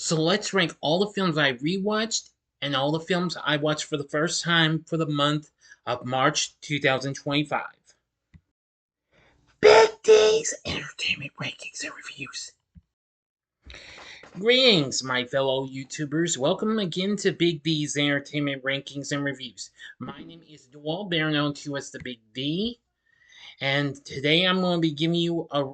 So let's rank all the films I rewatched and all the films I watched for the first time for the month of March 2025. Big D's Entertainment Rankings and Reviews. Greetings, my fellow YouTubers. Welcome again to Big D's Entertainment Rankings and Reviews. My name is Dwal, better known to as the Big D, and today I'm going to be giving you a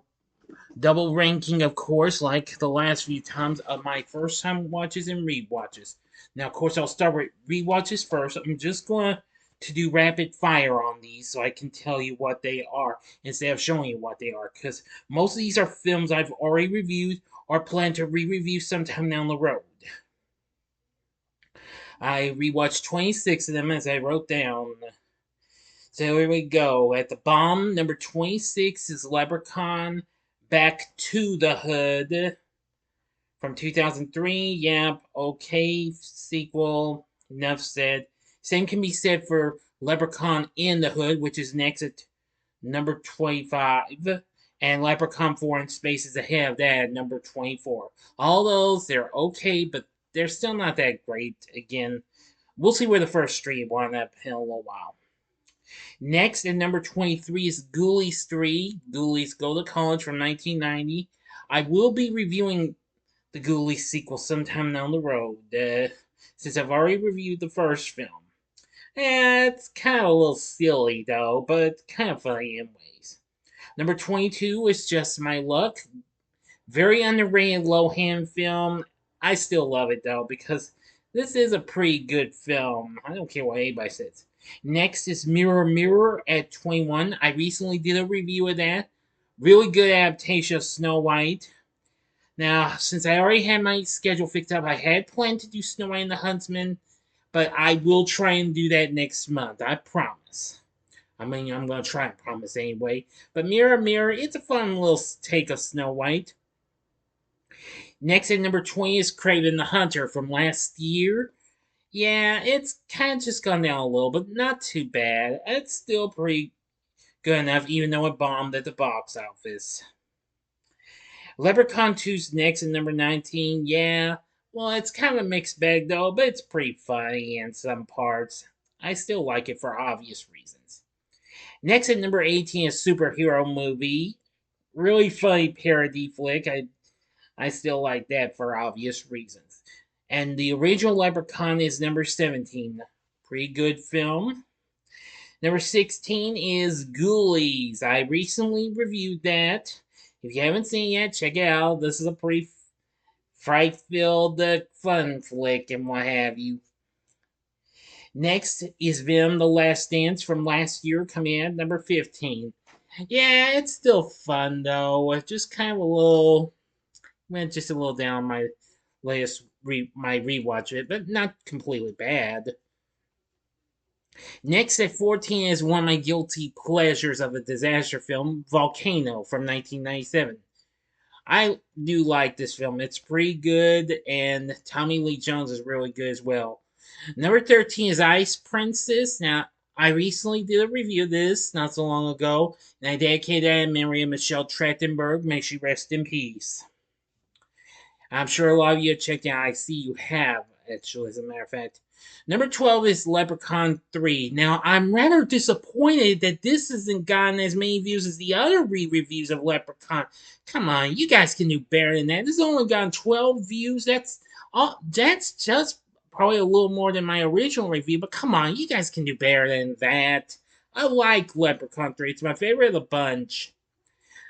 double ranking, of course, like the last few times, of my first time watches and rewatches. Now, of course, I'll start with rewatches first. I'm just going to do rapid fire on these so I can tell you what they are instead of showing you what they are. Because most of these are films I've already reviewed or plan to re review sometime down the road. I rewatched 26 of them as I wrote down. So here we go. At the bottom, number 26 is Leprechaun Back to the Hood from 2003. Yep, okay, sequel. Enough said. Same can be said for Leprechaun in the Hood, which is next at number 25. And Leprechaun 4 in Space is ahead of that at number 24. All those, they're okay, but they're still not that great. Again, we'll see where the first three wind up in a little while. Next, at number 23 is Ghoulies 3. Ghoulies Go to College from 1990. I will be reviewing the Ghoulies sequel sometime down the road, since I've already reviewed the first film. It's kind of a little silly, though, but kind of funny in ways. Number 22 is Just My Luck. Very underrated Lohan film. I still love it, though, because this is a pretty good film. I don't care what anybody says. Next is Mirror Mirror at 21. I recently did a review of that. Really good adaptation of Snow White. Now, since I already had my schedule fixed up, I had planned to do Snow White and the Huntsman, but I will try and do that next month. I promise. I mean, I'm going to try and promise anyway. But Mirror Mirror, it's a fun little take of Snow White. Next at number 20 is Craven the Hunter from last year. Yeah, it's kind of just gone down a little, but not too bad. It's still pretty good enough, even though it bombed at the box office. Leprechaun 2's next at number 19. Yeah, well, it's kind of a mixed bag though, but it's pretty funny in some parts. I still like it for obvious reasons. Next at number 18 is Superhero Movie. Really funny parody flick. I still like that for obvious reasons. And the original Leprechaun is number 17. Pretty good film. Number 16 is Ghoulies. I recently reviewed that. If you haven't seen it yet, check it out. This is a pretty fright filled fun flick and what have you. Next is Venom the Last Dance from last year, coming in at number 15. Yeah, it's still fun though. It's just kind of a little, went just a little down my latest my rewatch of it, but not completely bad. Next at 14 is one of my guilty pleasures of a disaster film, Volcano from 1997. I do like this film. It's pretty good, and Tommy Lee Jones is really good as well. Number 13 is Ice Princess. Now, I recently did a review of this not so long ago, and I dedicated that in memory of Michelle Trachtenberg. May she rest in peace. I'm sure a lot of you have checked out. I see you have, actually, as a matter of fact. Number 12 is Leprechaun 3. Now, I'm rather disappointed that this hasn't gotten as many views as the other re-reviews of Leprechaun. Come on, you guys can do better than that. This has only gotten 12 views. That's just probably a little more than my original review, but come on, you guys can do better than that. I like Leprechaun 3. It's my favorite of the bunch.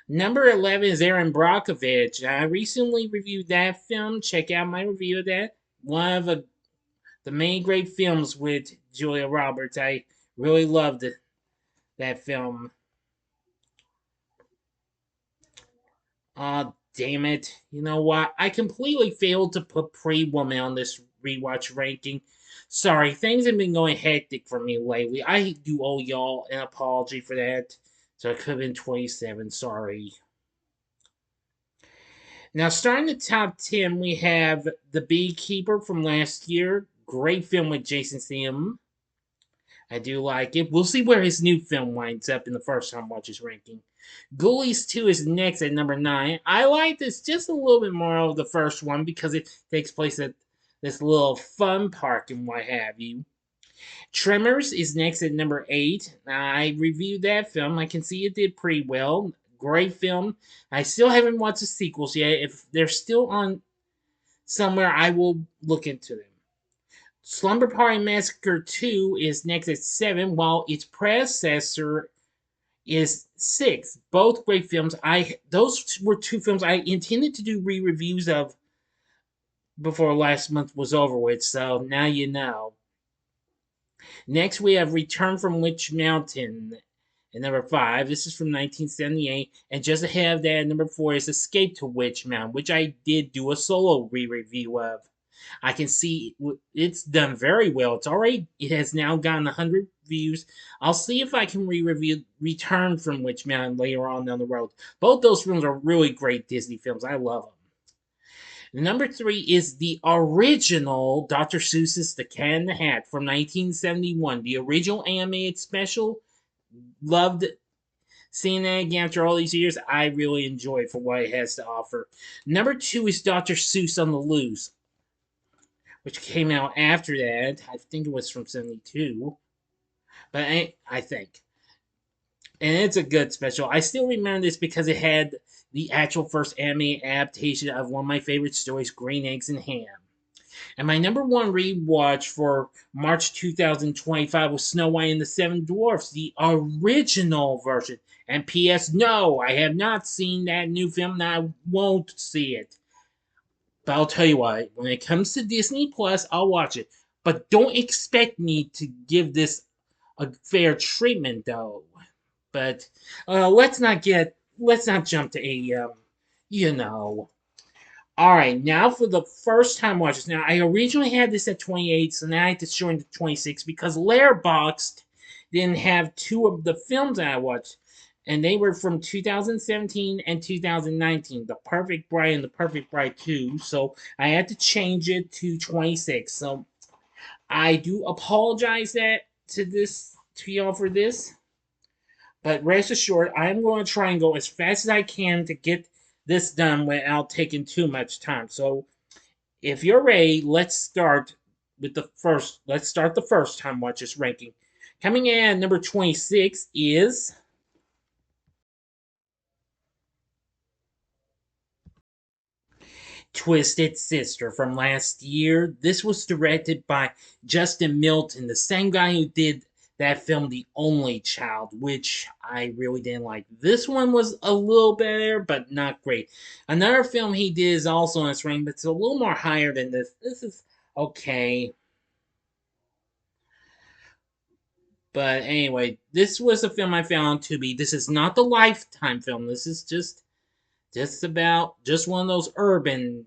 Number 11 is Erin Brockovich. I recently reviewed that film. Check out my review of that. One of the main great films with Julia Roberts. I really loved that film. Damn it. You know what? I completely failed to put Pretty Woman on this rewatch ranking. Sorry, things have been going hectic for me lately. I do owe y'all an apology for that. So it could have been 27. Sorry. Now, starting the top 10, we have The Beekeeper from last year. Great film with Jason Statham. I do like it. We'll see where his new film winds up in the first time watches ranking. Ghoulies 2 is next at number 9. I like this just a little bit more of the first one because it takes place at this little fun park and what have you. Tremors is next at number 8. I reviewed that film. I can see it did pretty well. Great film. I still haven't watched the sequels yet. If they're still on somewhere, I will look into them. Slumber Party Massacre 2 is next at 7, while its predecessor is 6. Both great films. Those were two films I intended to do re-reviews of before last month was over with, so now you know. Next, we have Return from Witch Mountain at number 5. This is from 1978. And just ahead of that, at number 4 is Escape to Witch Mountain, which I did do a solo re-review of. I can see it's done very well. It has now gotten 100 views. I'll see if I can re-review Return from Witch Mountain later on down the road. Both those films are really great Disney films. I love them. Number 3 is the original Dr. Seuss's The Cat in the Hat from 1971. The original animated special. Loved seeing that again after all these years. I really enjoy it for what it has to offer. Number 2 is Dr. Seuss on the Loose, which came out after that. I think it was from 72. But I think. And it's a good special. I still remember this because it had the actual first anime adaptation of one of my favorite stories, Green Eggs and Ham. And my number one rewatch for March 2025 was Snow White and the Seven Dwarfs, the original version. And P.S. No, I have not seen that new film, and I won't see it. But I'll tell you what, when it comes to Disney Plus, I'll watch it. But don't expect me to give this a fair treatment, though. But let's not jump to a you know. All right, now for the first time watchers. Now I originally had this at 28, so now I had to join to 26 because Letterboxd didn't have two of the films that I watched, and they were from 2017 and 2019, The Perfect Bride and The Perfect Bride 2. So I had to change it to 26. So I do apologize to y'all for this. But rest assured, I'm going to try and go as fast as I can to get this done without taking too much time. So, if you're ready, let's start the first time watches ranking. Coming in at number 26 is Twisted Sister from last year. This was directed by Justin Milton, the same guy who did that film, The Only Child, which I really didn't like. This one was a little better, but not great. Another film he did is also in this range, but it's a little more higher than this. This is okay. But anyway, this was a film I found on Tubi. This is not the Lifetime film. This is just one of those urban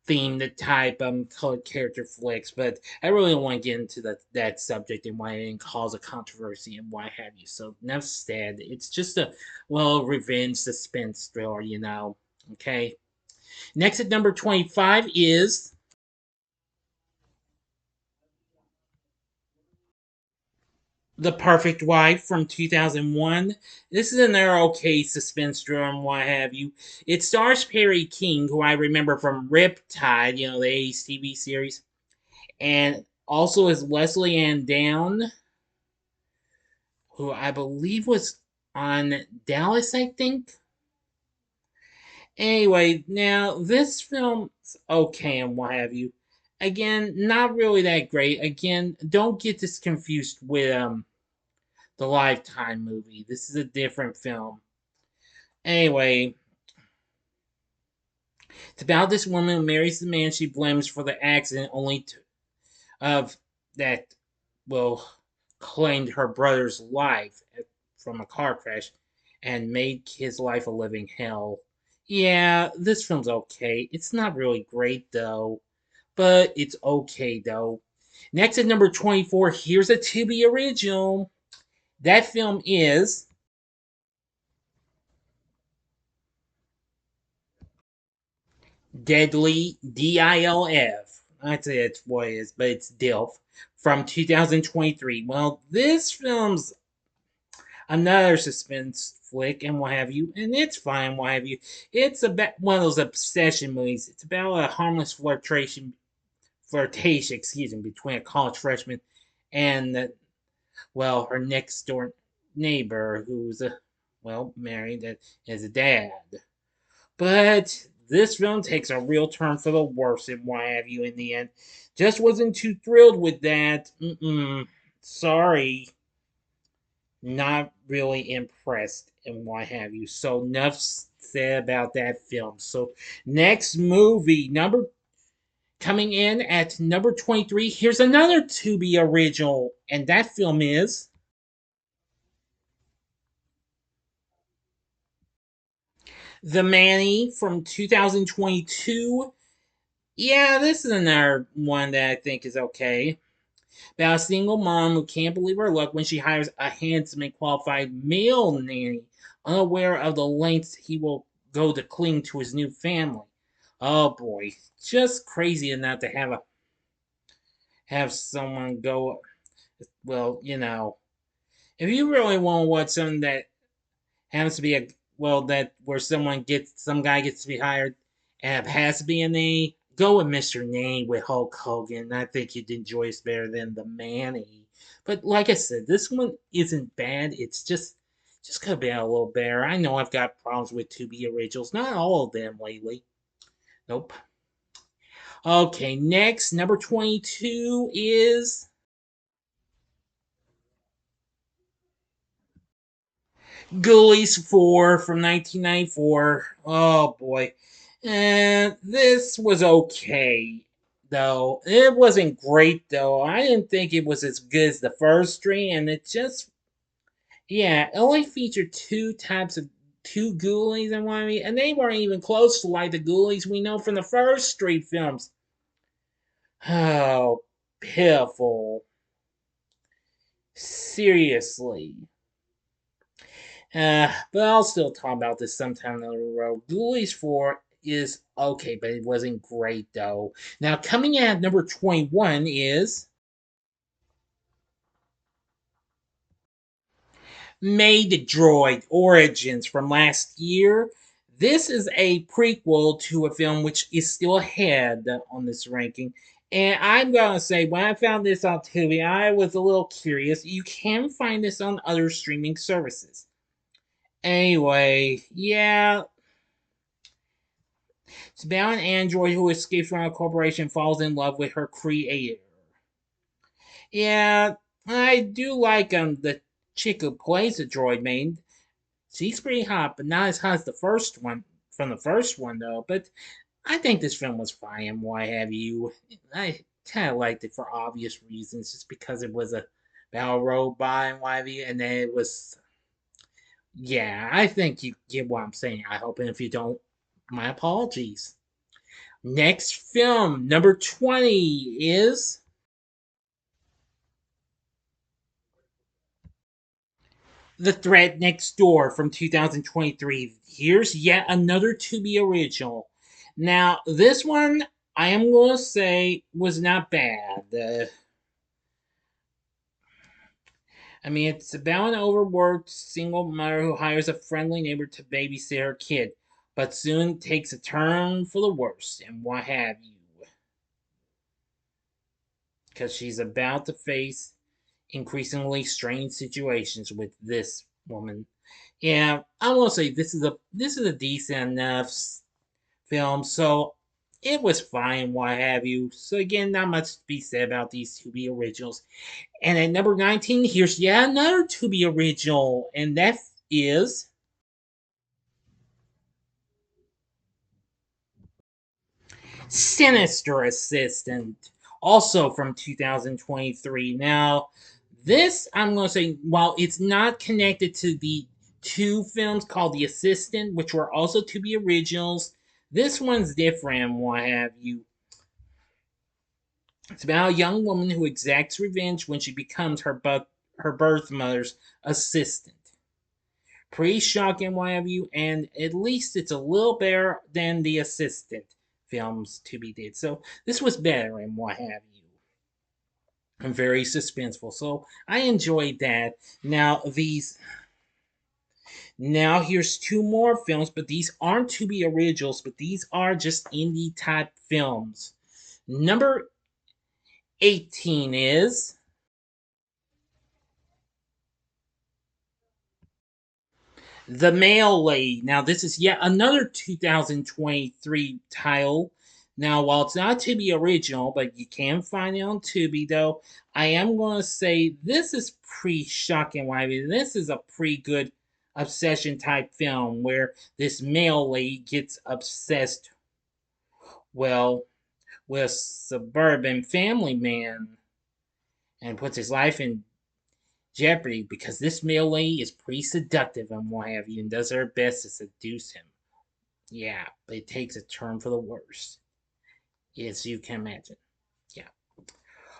themed type colored character flicks, but I really don't want to get into that subject and why it didn't cause a controversy and why have you. So enough said. It's just a revenge suspense thriller, you know. Okay. Next at number 25 is The Perfect Wife from 2001. This is another okay suspense thriller and what have you. It stars Perry King, who I remember from Riptide, you know, the 80s TV series, and also is Leslie Ann Down, who I believe was on Dallas, I think. Anyway, now this film's okay and what have you. Again, not really that great. Again, don't get this confused with the Lifetime movie. This is a different film. Anyway, it's about this woman who marries the man she blames for the accident, only of that will claimed her brother's life from a car crash and made his life a living hell. Yeah, this film's okay. It's not really great though, but it's okay though. Next at number 24, here's a Tubi original. That film is Deadly DILF. I'd say that's what it is, but it's DILF from 2023. Well, this film's another suspense flick and what have you, and it's fine, what have you. It's about one of those obsession movies. It's about a harmless flirtation, excuse me, between a college freshman and well, her next door neighbor who's married and is a dad. But this film takes a real turn for the worse and what have you in the end. Just wasn't too thrilled with that. Sorry. Not really impressed and what have you. So enough said about that film. So next movie, number coming in at number 23. Here's another Tubi original, and that film is The Manny from 2022. Yeah, this is another one that I think is okay. About a single mom who can't believe her luck when she hires a handsome and qualified male nanny, unaware of the lengths he will go to cling to his new family. Oh boy, just crazy enough to have someone go. Well, if you really want to watch something that happens to be that where some guy gets to be hired and has to be a nanny, go with Mr. Nanny with Hulk Hogan. I think you'd enjoy it better than the Manny. But like I said, this one isn't bad. It's just could have been a little better. I know I've got problems with Tubi originals, not all of them lately. Nope. Okay, next number 22 is Ghoulies 4 from 1994. Oh boy. And this was okay, though. It wasn't great, though. I didn't think it was as good as the first three, and it only featured two ghoulies and one, and they weren't even close to like the ghoulies we know from the first three films. Oh, pitiful. Seriously. But I'll still talk about this sometime down the road. Ghoulies 4 is okay, but it wasn't great though. Now, coming in at number 21 is Made Droid Origins from last year. This is a prequel to a film which is still ahead on this ranking. And I'm gonna say, when I found this on Tubi, I was a little curious. You can find this on other streaming services. Anyway, yeah, it's about an android who escapes from a corporation and falls in love with her creator. Yeah, I do like the chick who plays the droid main. She's pretty hot, but not as hot as the first one from the first one though. But I think this film was fine and what have you. I kind of liked it for obvious reasons, just because it was a battle robot and what have you, and then it was. Yeah, I think you get what I'm saying. I hope, and if you don't, my apologies. Next film, number 20, is The Threat Next Door from 2023. Here's yet another Tubi original. Now, this one, I am going to say, was not bad. It's about an overworked single mother who hires a friendly neighbor to babysit her kid, but soon takes a turn for the worse, and what have you. Because she's about to face increasingly strange situations with this woman. Yeah, I will say this is a decent enough film, so it was fine, what have you. So again, not much to be said about these Tubi originals. And at number 19, here's yet another Tubi original, and that is Sinister Assistant, also from 2023. Now, this, I'm going to say, while it's not connected to the two films called The Assistant, which were also to be originals, this one's different and what have you. It's about a young woman who exacts revenge when she becomes her birth mother's assistant. Pretty shocking, what have you, and at least it's a little better than The Assistant films to be did. So this was better and what have you. and very suspenseful. So I enjoyed that. Now here's two more films, but these aren't to be originals, but these are just indie type films. Number 18 is The Mail Lady. Now, this is yet another 2023 title. Now, while it's not to be original, but you can find it on Tubi, though, I am going to say this is pretty shocking. Why? This is a pretty good obsession type film where this mail lady gets obsessed, well, with suburban family man and puts his life in jeopardy because this mail lady is pretty seductive and what have you and does her best to seduce him. Yeah, but it takes a turn for the worse. Yes, you can imagine. Yeah.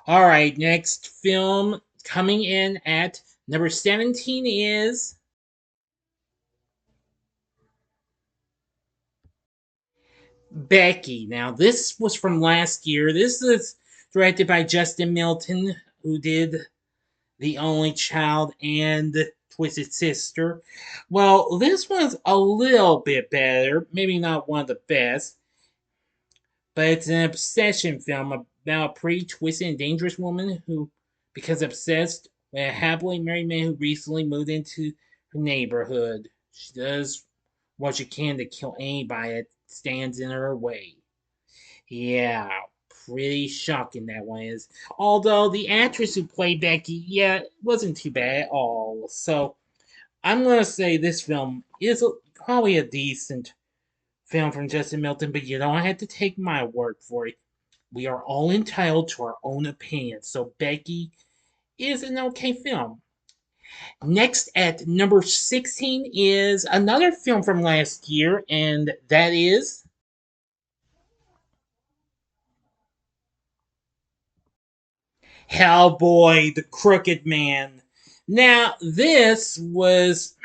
All right, next film coming in at number 17 is Becky. Now, this was from last year. This is directed by Justin Milton, who did The Only Child and Twisted Sister. Well, this one's a little bit better. Maybe not one of the best, but it's an obsession film about a pretty twisted and dangerous woman who becomes obsessed with a happily married man who recently moved into her neighborhood. She does what she can to kill anybody that stands in her way. Yeah, pretty shocking that one is. Although the actress who played Becky, yeah, wasn't too bad at all. So I'm gonna say this film is probably a decent film from Justin Milton, but you don't have to take my word for it. We are all entitled to our own opinions. So Becky is an okay film. Next at number 16 is another film from last year, and that is Hellboy, the Crooked Man. Now, this was,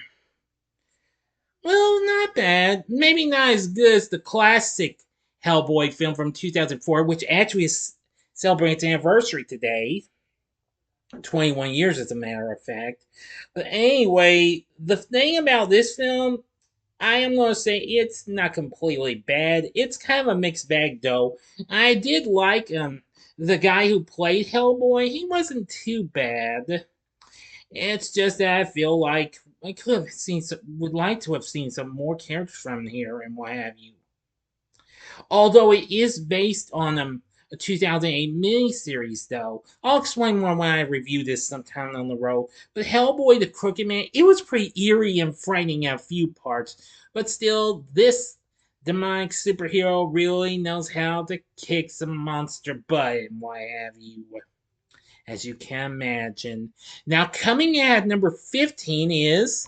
well, not bad. Maybe not as good as the classic Hellboy film from 2004, which actually is celebrating its anniversary today. 21 years, as a matter of fact. But anyway, the thing about this film, I am going to say it's not completely bad. It's kind of a mixed bag, though. I did like the guy who played Hellboy. He wasn't too bad. It's just that I feel like I could have seen some, would like to have seen some more characters from here and what have you. Although it is based on a 2008 miniseries, though. I'll explain more when I review this sometime on the road. But Hellboy the Crooked Man, it was pretty eerie and frightening at a few parts. But still, this demonic superhero really knows how to kick some monster butt and what have you, as you can imagine. Now, coming at number 15 is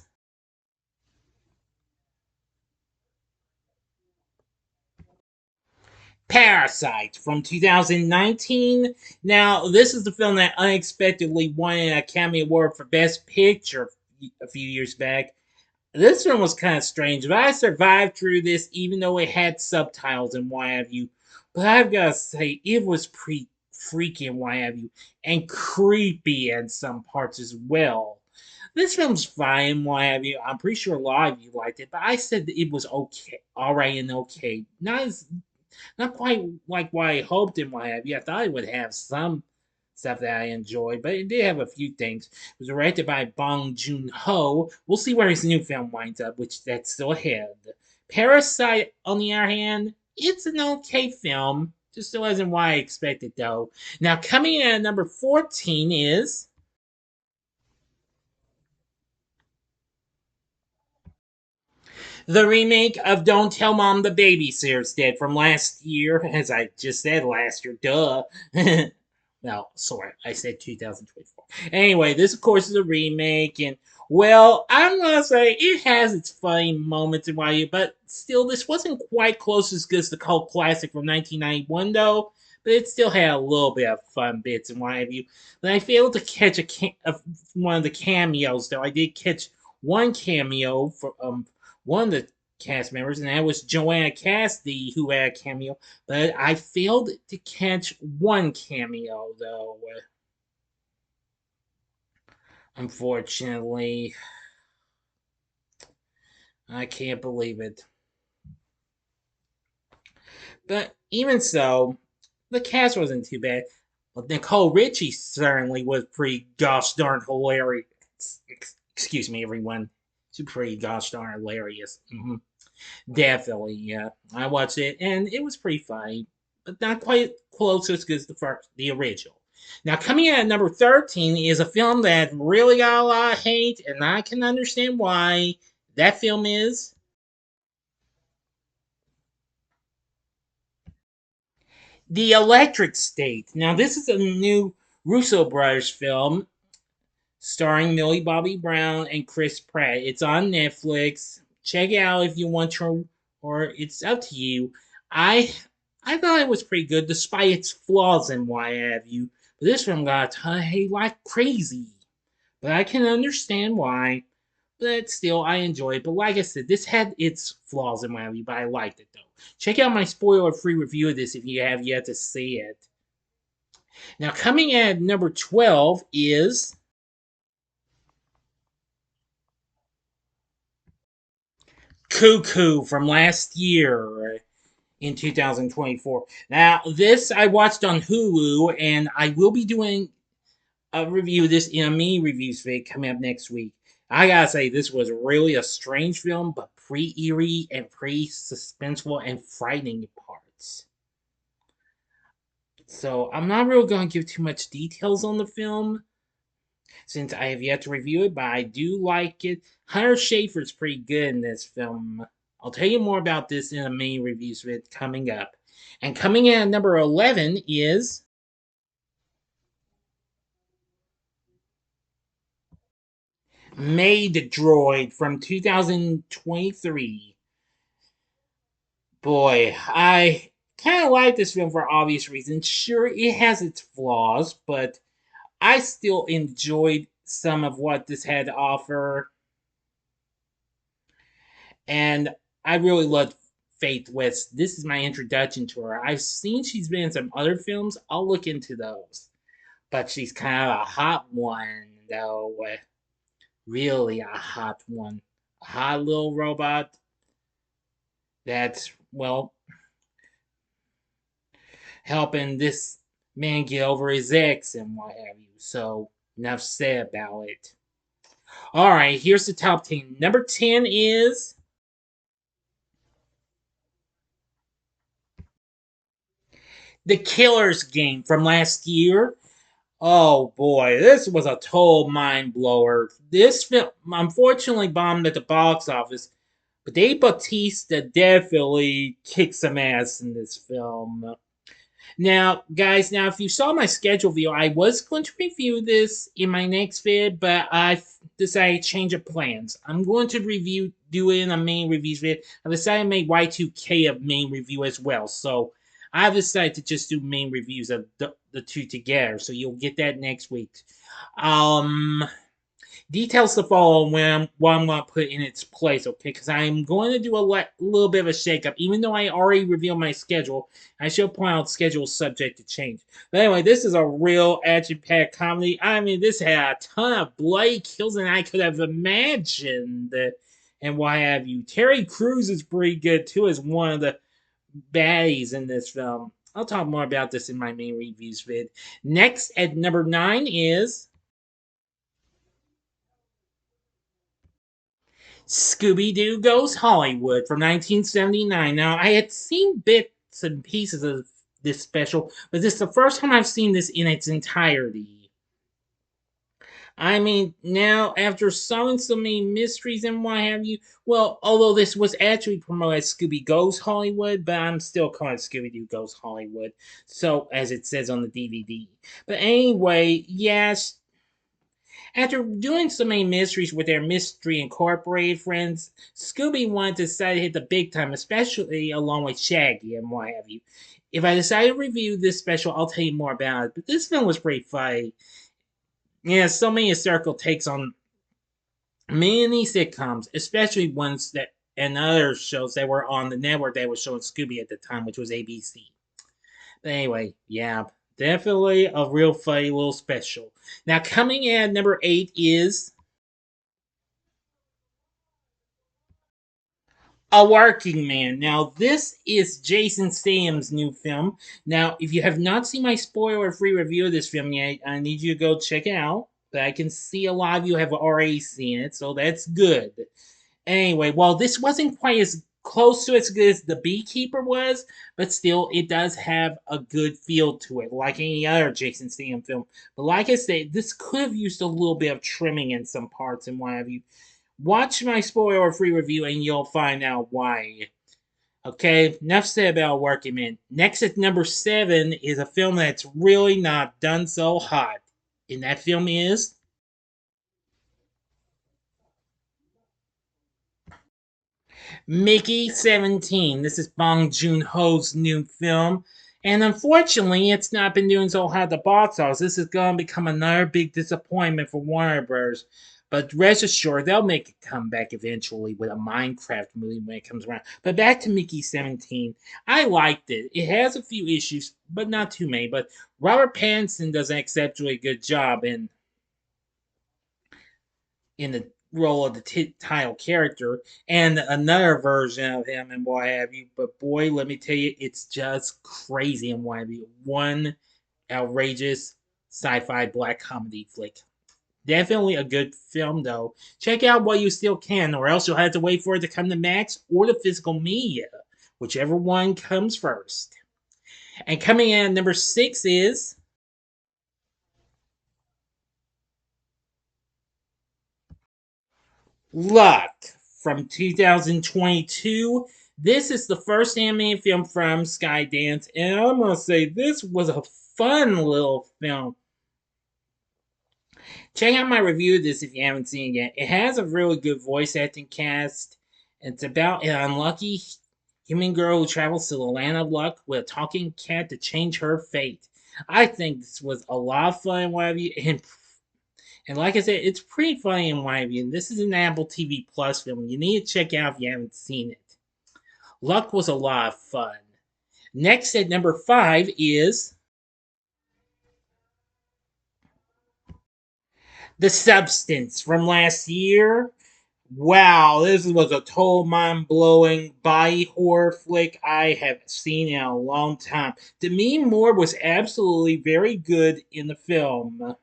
Parasite from 2019. Now, this is the film that unexpectedly won an Academy Award for Best Picture a few years back. This film was kind of strange, but I survived through this even though it had subtitles and what have you. But I've got to say, it was pretty freaky and what have you, and creepy in some parts as well. This film's fine, what have you. I'm pretty sure a lot of you liked it, but I said it was okay, alright and okay. Not quite like what I hoped it might have. Yeah, I thought it would have some stuff that I enjoyed, but it did have a few things. It was directed by Bong Joon Ho. We'll see where his new film winds up, which that's still ahead. Parasite, on the other hand, it's an okay film. Just still isn't what I expected, though. Now, coming in at number 14 is the remake of Don't Tell Mom the Babysitter's Dead from last year, as I just said last year, duh. No, sorry, I said 2024. Anyway, this of course is a remake, and well, I'm gonna say it has its funny moments and why, but still, this wasn't quite close as good as the cult classic from 1991, though. But it still had a little bit of fun bits and what have you. But I failed to catch one of the cameos, though. I did catch one cameo for one of the cast members, and that was Joanna Cassidy, who had a cameo. But I failed to catch one cameo, though. Unfortunately, I can't believe it. But even so, the cast wasn't too bad. Nicole Richie certainly was pretty gosh darn hilarious. Excuse me, everyone. She's pretty gosh darn hilarious. Definitely, yeah. I watched it and it was pretty funny, but not quite close as good as the original. Now, coming in at number 13 is a film that really got a lot of hate, and I can understand why. That film is The Electric State. Now, this is a new Russo brothers film starring Millie Bobby Brown and Chris Pratt. It's on Netflix. Check it out if you want to, or it's up to you. I I thought it was pretty good despite its flaws and why have you. But this film got a ton of hate like crazy. But I can understand why. But still, I enjoy it. But like I said, this had its flaws and what have you, but I liked it though. Check out my spoiler-free review of this if you have yet to see it. Now, coming at number 12 is Cuckoo from last year in 2024. Now, this I watched on Hulu, and I will be doing a review of this in a mini reviews vid coming up next week. I gotta say, this was really a strange film, but pretty eerie and pretty suspenseful and frightening parts. So, I'm not really going to give too much details on the film since I have yet to review it, but I do like it. Hunter Schafer's pretty good in this film. I'll tell you more about this in a mini reviews vid coming up. And coming in at number 11 is Maid Droid from 2023. Boy, I kind of like this film for obvious reasons. Sure, it has its flaws, but I still enjoyed some of what this had to offer. And I really loved Faith West. This is my introduction to her. I've seen she's been in some other films. I'll look into those. But she's kind of a hot one, though. Really a hot one. A hot little robot that's, well, helping this man get over his ex and what have you. So, enough said about it. Alright, here's the top 10. Number 10 is The Killer's Game from last year. Oh boy, this was a total mind blower. This film unfortunately bombed at the box office, but Dave Bautista definitely kicked some ass in this film. Now, guys, now if you saw my schedule view, I was going to review this in my next vid, but I decided to change of plans. I'm going to do it in a main reviews vid. I decided to make Y2K a main review as well, so I've decided to just do main reviews of the two together, so you'll get that next week. Um, Details to follow when what I'm going to put in its place, okay? Because I'm going to do a little bit of a shakeup. Even though I already revealed my schedule, I should point out schedule is subject to change. But anyway, this is a real action-packed comedy. I mean, this had a ton of bloody kills than I could have imagined. And what have you. Terry Crews is pretty good, too, as one of the baddies in this film. I'll talk more about this in my main reviews vid. Next, at number 9 is Scooby Doo Goes Hollywood from 1979. Now, I had seen bits and pieces of this special, but this is the first time I've seen this in its entirety. I mean, now, after solving so many mysteries and what have you, well, although this was actually promoted as Scooby Goes Hollywood, but I'm still calling it Scooby Doo Goes Hollywood, so as it says on the DVD. But anyway, yes, after doing so many mysteries with their Mystery Incorporated friends, Scooby wanted to decide to hit the big time, especially along with Shaggy and what have you. If I decide to review this special, I'll tell you more about it. But this film was pretty funny. Yeah, so many historical takes on many sitcoms, especially ones that and other shows that were on the network that was showing Scooby at the time, which was ABC. But anyway, yeah, Definitely a real funny little special. Now, coming in at number 8 is A Working Man. Now, this is Jason Statham's new film. Now, if you have not seen my spoiler-free review of this film yet, I need you to go check it out. But I can see a lot of you have already seen it, so that's good. Anyway, while this wasn't quite as close to as good as The Beekeeper was, but still, it does have a good feel to it, like any other Jason Statham film. But like I said, this could have used a little bit of trimming in some parts and what have you. Watch my spoiler-free review and you'll find out why. Okay, enough said about Working Man. Next at number 7 is a film that's really not done so hot. And that film is Mickey 17. This is Bong Joon Ho's new film. And unfortunately, it's not been doing so hot at the box office. This is going to become another big disappointment for Warner Bros. But rest assured, they'll make a comeback eventually with a Minecraft movie when it comes around. But back to Mickey 17. I liked it. It has a few issues, but not too many. But Robert Pattinson does an exceptionally good job in the role of the title character and another version of him and what have you. But boy, let me tell you, it's just crazy and what have you. One outrageous sci-fi black comedy flick. Definitely a good film though. Check out while you still can, or else you'll have to wait for it to come to Max or the physical media, whichever one comes first. And coming in at number 6 is Luck from 2022. This is the first animated film from Skydance, and I'm gonna say this was a fun little film. Check out my review of this if you haven't seen it yet. It has a really good voice acting cast. It's about an unlucky human girl who travels to the land of luck with a talking cat to change her fate. I think this was a lot of fun, what have you, and like I said, it's pretty funny in my view. This is an Apple TV Plus film. You need to check out if you haven't seen it. Luck was a lot of fun. Next at number 5 is The Substance from last year. Wow, this was a total mind blowing body horror flick I have seen in a long time. Demi Moore was absolutely very good in the film.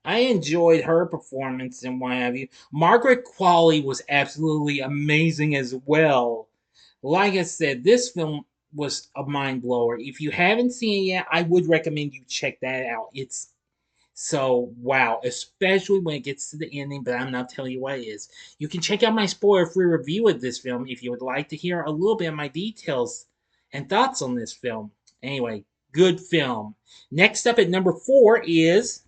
I enjoyed her performance and what have you. Margaret Qualley was absolutely amazing as well. Like I said, this film was a mind blower. If you haven't seen it yet, I would recommend you check that out. It's so wow, especially when it gets to the ending, but I'm not telling you what it is. You can check out my spoiler-free review of this film if you would like to hear a little bit of my details and thoughts on this film. Anyway, good film. Next up at number 4 is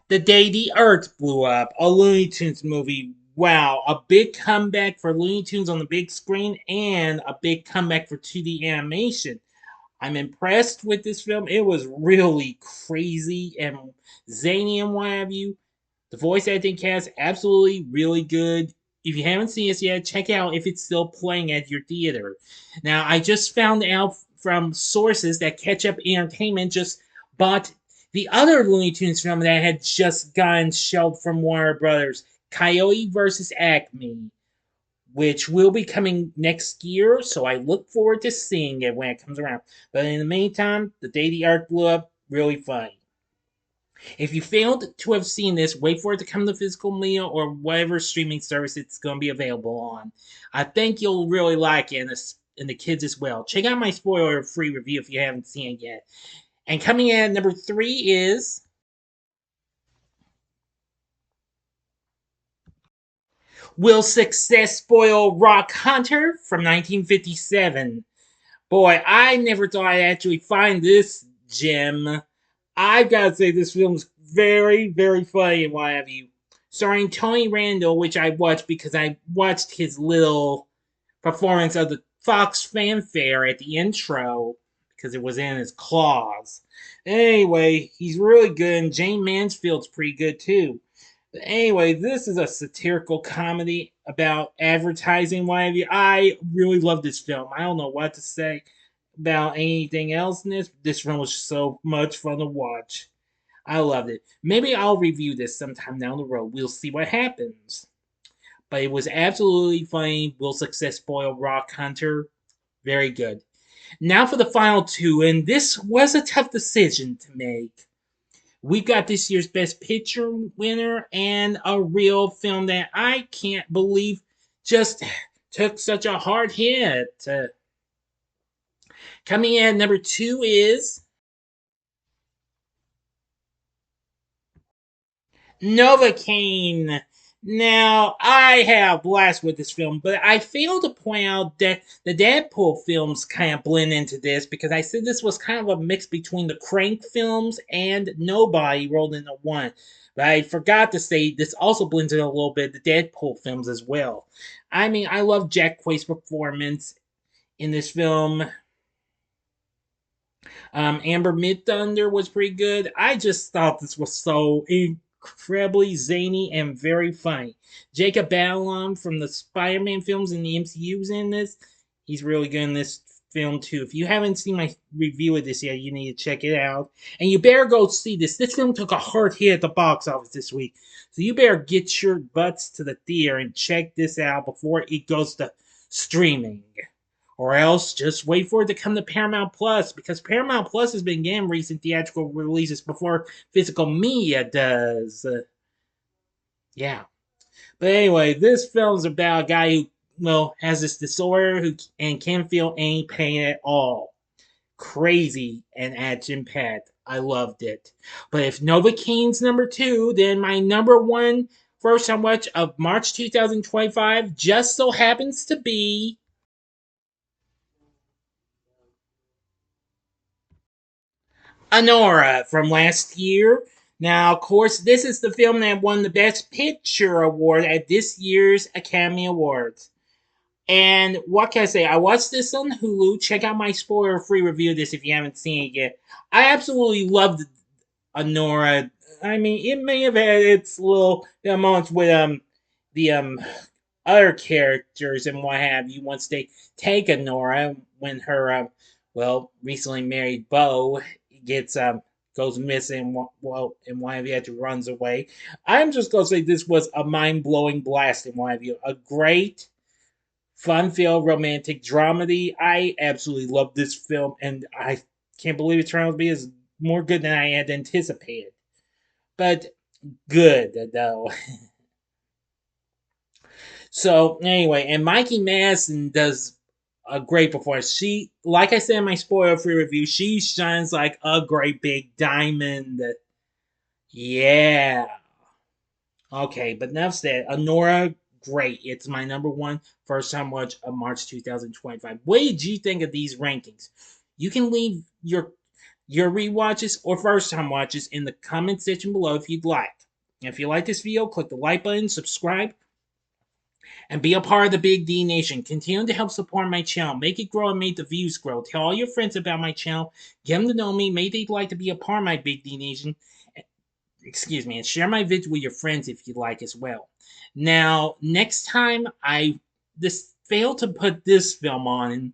The Day the Earth Blew Up, a Looney Tunes movie. Wow, a big comeback for Looney Tunes on the big screen and a big comeback for 2D animation. I'm impressed with this film. It was really crazy and zany and what have you. The voice acting cast absolutely really good. If you haven't seen this yet, check out if it's still playing at your theater. Now, I just found out from sources that Catch Up Entertainment just bought the other Looney Tunes film that had just gotten shelved from Warner Brothers, Coyote vs. Acme, which will be coming next year, so I look forward to seeing it when it comes around. But in the meantime, The Day the Earth Blew Up, really funny. If you failed to have seen this, wait for it to come to physical media or whatever streaming service it's going to be available on. I think you'll really like it, and the kids as well. Check out my spoiler-free review if you haven't seen it yet. And coming in at number 3 is Will Success Spoil Rock Hunter from 1957. Boy, I never thought I'd actually find this gem. I've got to say, this film's very, very funny and what have you. Starring Tony Randall, which I watched because I watched his little performance of the Fox fanfare at the intro because it was in his claws. Anyway, he's really good, and Jane Mansfield's pretty good too. Anyway, this is a satirical comedy about advertising. Why have you? I really love this film. I don't know what to say about anything else in this. This film was so much fun to watch. I loved it. Maybe I'll review this sometime down the road. We'll see what happens. But it was absolutely funny. Will success spoil Rock Hunter? Very good. Now for the final two, and this was a tough decision to make. We got this year's Best Picture winner and a real film that I can't believe just took such a hard hit. Coming in at number two is Novocaine. Now, I have blast with this film, but I failed to point out that the Deadpool films kind of blend into this because I said this was kind of a mix between the Crank films and Nobody rolled into one. But I forgot to say this also blends in a little bit the Deadpool films as well. I mean, I love Jack Quaid's performance in this film. Amber Midthunder was pretty good. I just thought this was so incredibly zany and very funny. Jacob Batalon from the Spider-Man films in the MCU's in this. He's really good in this film too. If you haven't seen my review of this yet, you need to check it out. And you better go see this. This film took a hard hit at the box office this week. So you better get your butts to the theater and check this out before it goes to streaming. Or else just wait for it to come to Paramount Plus because Paramount Plus has been getting recent theatrical releases before physical media does. Yeah. But anyway, this film's about a guy who, well, has this disorder and can't feel any pain at all. Crazy and action packed. I loved it. But if Novocaine's number two, then my number one first time watch of March 2025 just so happens to be Anora from last year. Now, of course, this is the film that won the Best Picture award at this year's Academy Awards. And what can I say? I watched this on Hulu. Check out my spoiler-free review of this if you haven't seen it yet. I absolutely loved Anora. I mean, it may have had its little moments with the other characters and what have you once they take Anora when her well recently married beau gets goes missing, well, and one of you had runs away. I'm just gonna say this was a mind blowing blast in one of you. A great, fun filled romantic dramedy. I absolutely love this film, and I can't believe it turned out to be as more good than I had anticipated. But good though. So anyway, and Mikey Madison does a great performance. She, like I said in my spoiler-free review, she shines like a great big diamond. Yeah. Okay, but enough said. Anora, great. It's my number one first time watch of March 2025. What did you think of these rankings? You can leave your rewatches or first time watches in the comment section below if you'd like. If you like this video, click the like button, subscribe, and be a part of the Big D Nation. Continue to help support my channel. Make it grow and make the views grow. Tell all your friends about my channel. Get them to know me. Maybe they'd like to be a part of my Big D Nation. Excuse me. And share my vids with your friends if you'd like as well. Now, next time I this failed to put this film on,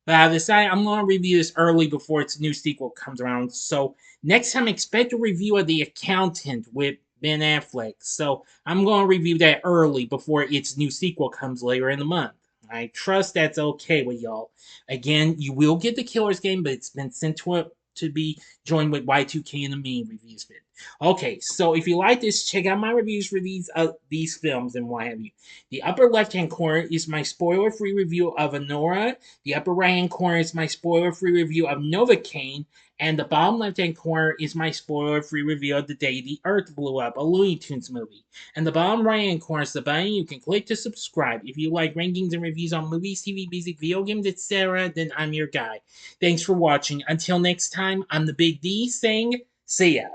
but I decided I'm going to review this early before its new sequel comes around. So next time, expect a review of The Accountant with Ben Affleck. So I'm going to review that early before its new sequel comes later in the month. I trust that's okay with y'all. Again, you will get the Killer's Game, but it's been sent to be joined with Y2K and the main reviews vid. Okay, so if you like this, check out my reviews for these films and what have you. The upper left-hand corner is my spoiler-free review of Anora. The upper right-hand corner is my spoiler-free review of Novocaine. And the bottom left-hand corner is my spoiler-free review of The Day the Earth Blew Up, a Looney Tunes movie. And the bottom right-hand corner is the button you can click to subscribe. If you like rankings and reviews on movies, TV, music, video games, etc., then I'm your guy. Thanks for watching. Until next time, I'm the Big D saying, see ya.